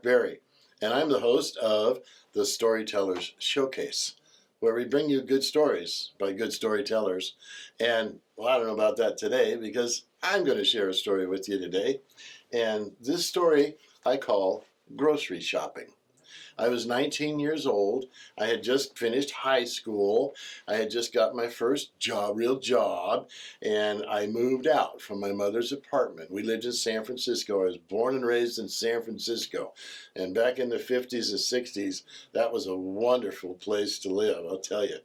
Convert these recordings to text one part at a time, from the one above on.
Berry, and I'm the host of the Storytellers Showcase, where we bring you good stories by good storytellers. And well, I don't know about that today because I'm going to share a story with you today. And this story I call Grocery Shopping. I was 19 years old. I had just finished high school. I had just got my first job, real job, and I moved out from my mother's apartment. We lived in San Francisco. I was born and raised in San Francisco. And back in the 50s and 60s, that was a wonderful place to live, I'll tell you.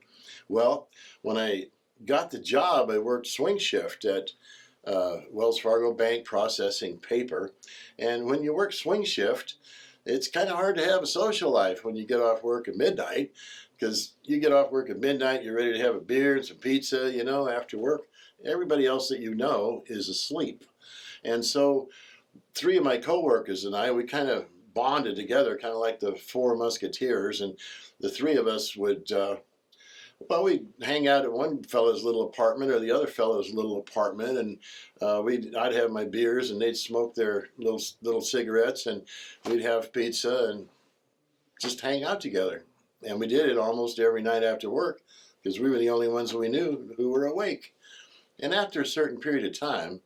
Well, when I got the job, I worked swing shift at Wells Fargo Bank processing paper. And when you work swing shift, it's kind of hard to have a social life when you get off work at midnight, because you get off work at midnight, you're ready to have a beer and some pizza, after work. Everybody else that you know is asleep. And so three of my coworkers and I, we kind of bonded together, kind of like the Four Musketeers, and the three of us would we'd hang out at one fellow's little apartment or the other fellow's little apartment, and I'd have my beers and they'd smoke their little cigarettes, and we'd have pizza and just hang out together. And we did it almost every night after work because we were the only ones we knew who were awake. And after a certain period of time,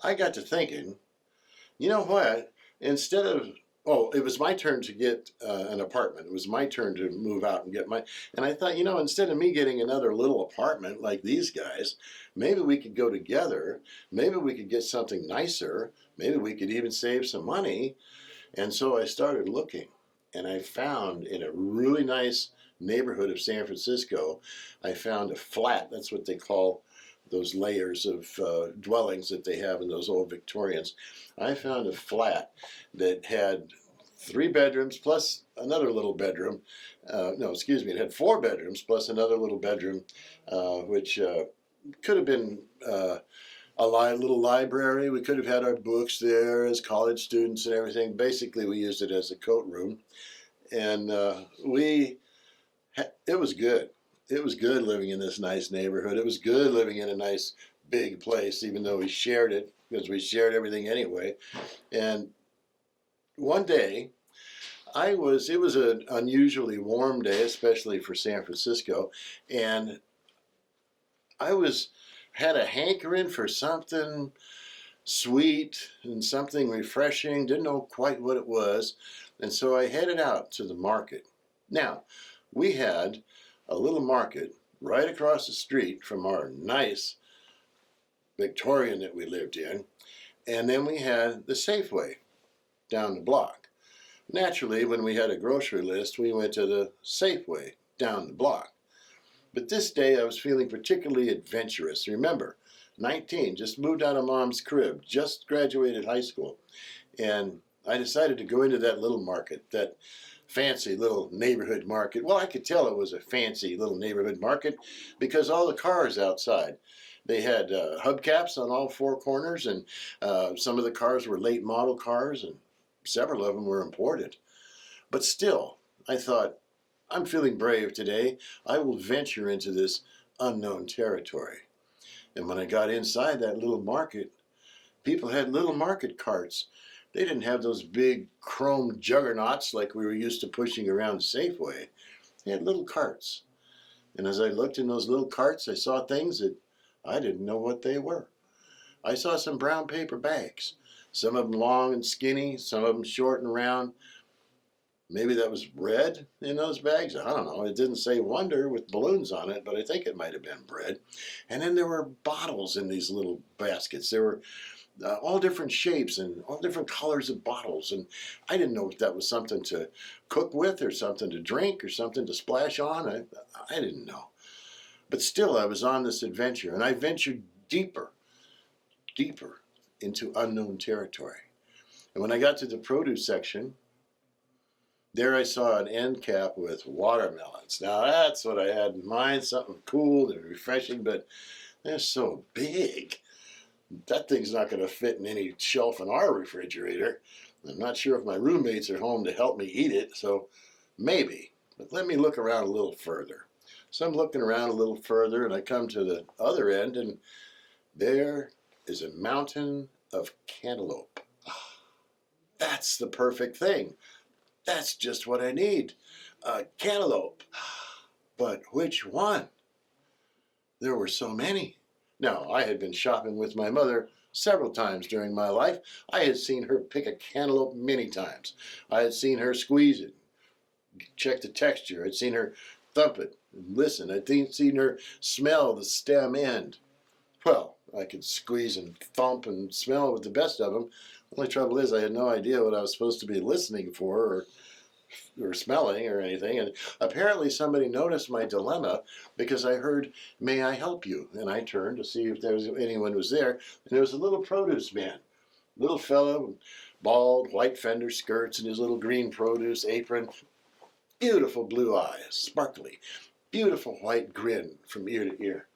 I got to thinking, you know what? Instead of it was my turn to get an apartment. It was my turn to move out and get and I thought, instead of me getting another little apartment like these guys, maybe we could go together. Maybe we could get something nicer. Maybe we could even save some money. And so I started looking, and I found in a really nice neighborhood of San Francisco, I found a flat. That's what they call those layers of dwellings that they have in those old Victorians. I found a flat that had 3 bedrooms plus another little bedroom. It had 4 bedrooms plus another little bedroom, which could have been a little library. We could have had our books there as college students and everything. Basically, we used it as a coat room. And it was good. It was good living in this nice neighborhood. It was good living in a nice big place, even though we shared it, because we shared everything anyway. And one day, it was an unusually warm day, especially for San Francisco, and I had a hankering for something sweet and something refreshing. Didn't know quite what it was, and so I headed out to the market. Now, we had a little market right across the street from our nice Victorian that we lived in, and then we had the Safeway down the block. Naturally, when we had a grocery list, we went to the Safeway down the block. But this day I was feeling particularly adventurous. Remember, 19, just moved out of mom's crib, just graduated high school, and I decided to go into that little market, that fancy little neighborhood market. Well, I could tell it was a fancy little neighborhood market because all the cars outside. They had hubcaps on all 4 corners, and some of the cars were late model cars, and several of them were imported. But still, I thought, I'm feeling brave today. I will venture into this unknown territory. And when I got inside that little market, people had little market carts. They didn't have those big chrome juggernauts like we were used to pushing around Safeway. They had little carts. And as I looked in those little carts, I saw things that I didn't know what they were. I saw some brown paper bags. Some of them long and skinny, some of them short and round. Maybe that was bread in those bags. I don't know. It didn't say Wonder with balloons on it, but I think it might have been bread. And then there were bottles in these little baskets. There were all different shapes and all different colors of bottles. And I didn't know if that was something to cook with or something to drink or something to splash on. I didn't know. But still, I was on this adventure, and I ventured deeper into unknown territory. And when I got to the produce section, there I saw an end cap with watermelons. Now that's what I had in mind, something cool and refreshing, but they're so big. That thing's not going to fit in any shelf in our refrigerator. I'm not sure if my roommates are home to help me eat it, so maybe. But let me look around a little further. So I'm looking around a little further, and I come to the other end, and there is a mountain of cantaloupe. That's the perfect thing. That's just what I need. A cantaloupe. But which one? There were so many. Now, I had been shopping with my mother several times during my life. I had seen her pick a cantaloupe many times. I had seen her squeeze it, check the texture. I'd seen her thump it and listen. I'd seen her smell the stem end. Well, I could squeeze and thump and smell with the best of them. The only trouble is I had no idea what I was supposed to be listening for or smelling or anything. And apparently somebody noticed my dilemma because I heard, "May I help you?" And I turned to see if there was anyone was there. And there was a little produce man, little fellow, bald, white fender skirts and his little green produce apron, beautiful blue eyes, sparkly, beautiful white grin from ear to ear.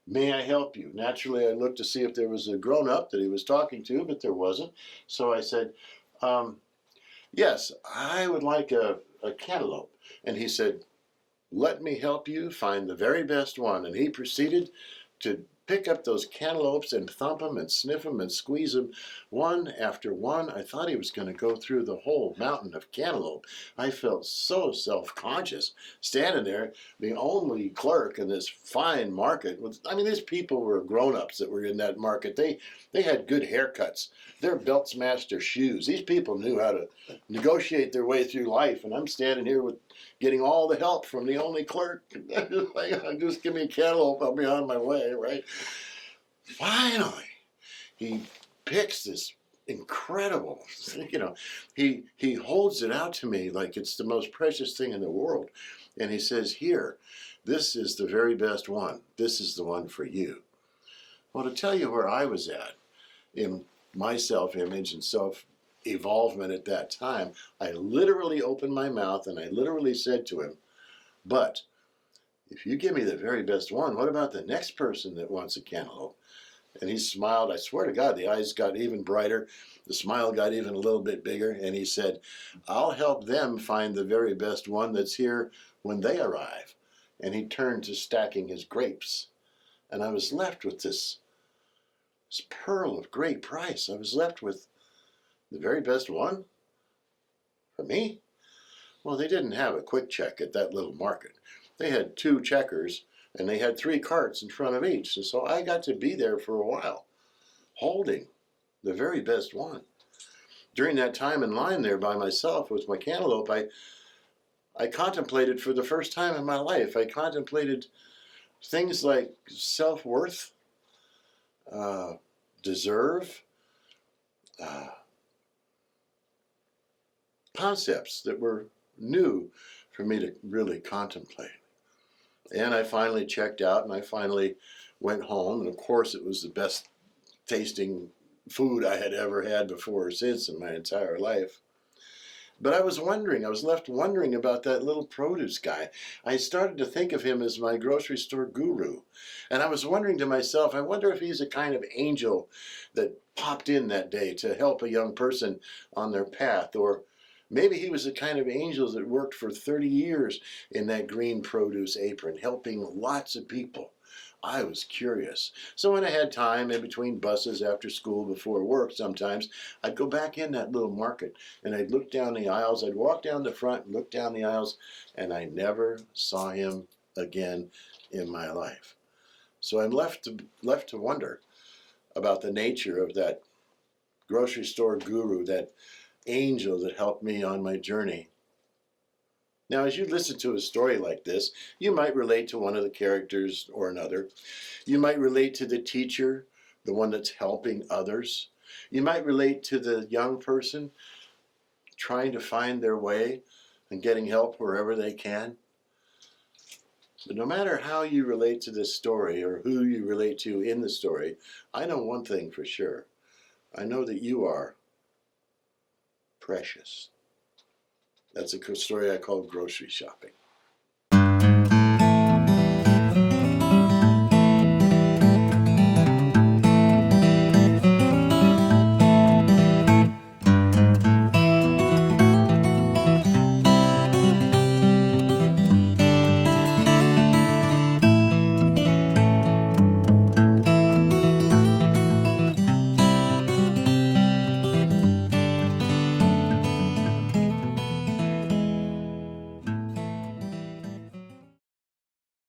"May I help you?" Naturally, I looked to see if there was a grown-up that he was talking to, but there wasn't. So I said, "Yes, I would like a cantaloupe." And he said, "Let me help you find the very best one." And he proceeded to pick up those cantaloupes and thump them and sniff them and squeeze them one after one. I thought he was going to go through the whole mountain of cantaloupe. I felt so self-conscious standing there, the only clerk in this fine market. I mean, these people were grown-ups that were in that market. They had good haircuts. Their belts matched their shoes. These people knew how to negotiate their way through life, and I'm standing here with getting all the help from the only clerk. Just give me a cantaloupe, I'll be on my way, right? Finally, he picks this incredible, he holds it out to me like it's the most precious thing in the world. And he says, "Here, this is the very best one. This is the one for you." Well, to tell you where I was at in my self-image and self-evolvement at that time, I literally opened my mouth and I literally said to him, "But if you give me the very best one, what about the next person that wants a cantaloupe?" And he smiled. I swear to God, the eyes got even brighter. The smile got even a little bit bigger. And he said, "I'll help them find the very best one that's here when they arrive." And he turned to stacking his grapes. And I was left with this pearl of great price. I was left with the very best one for me. Well, they didn't have a quick check at that little market. They had 2 checkers and they had 3 carts in front of each. And so I got to be there for a while, holding the very best one. During that time in line there by myself with my cantaloupe, I contemplated for the first time in my life, I contemplated things like self-worth, deserve, concepts that were new for me to really contemplate. And I finally checked out and I finally went home. And of course, it was the best tasting food I had ever had before or since in my entire life. But I was left wondering about that little produce guy. I started to think of him as my grocery store guru. And I was wondering to myself, I wonder if he's a kind of angel that popped in that day to help a young person on their path. Or maybe he was the kind of angel that worked for 30 years in that green produce apron, helping lots of people. I was curious. So when I had time in between buses after school before work sometimes, I'd go back in that little market and I'd look down the aisles. I'd walk down the front and look down the aisles, and I never saw him again in my life. So I'm left to wonder about the nature of that grocery store guru, that angel that helped me on my journey. Now, as you listen to a story like this, you might relate to one of the characters or another. You might relate to the teacher, the one that's helping others. You might relate to the young person trying to find their way and getting help wherever they can. But no matter how you relate to this story or who you relate to in the story, I know one thing for sure. I know that you are precious. That's a story I call grocery shopping.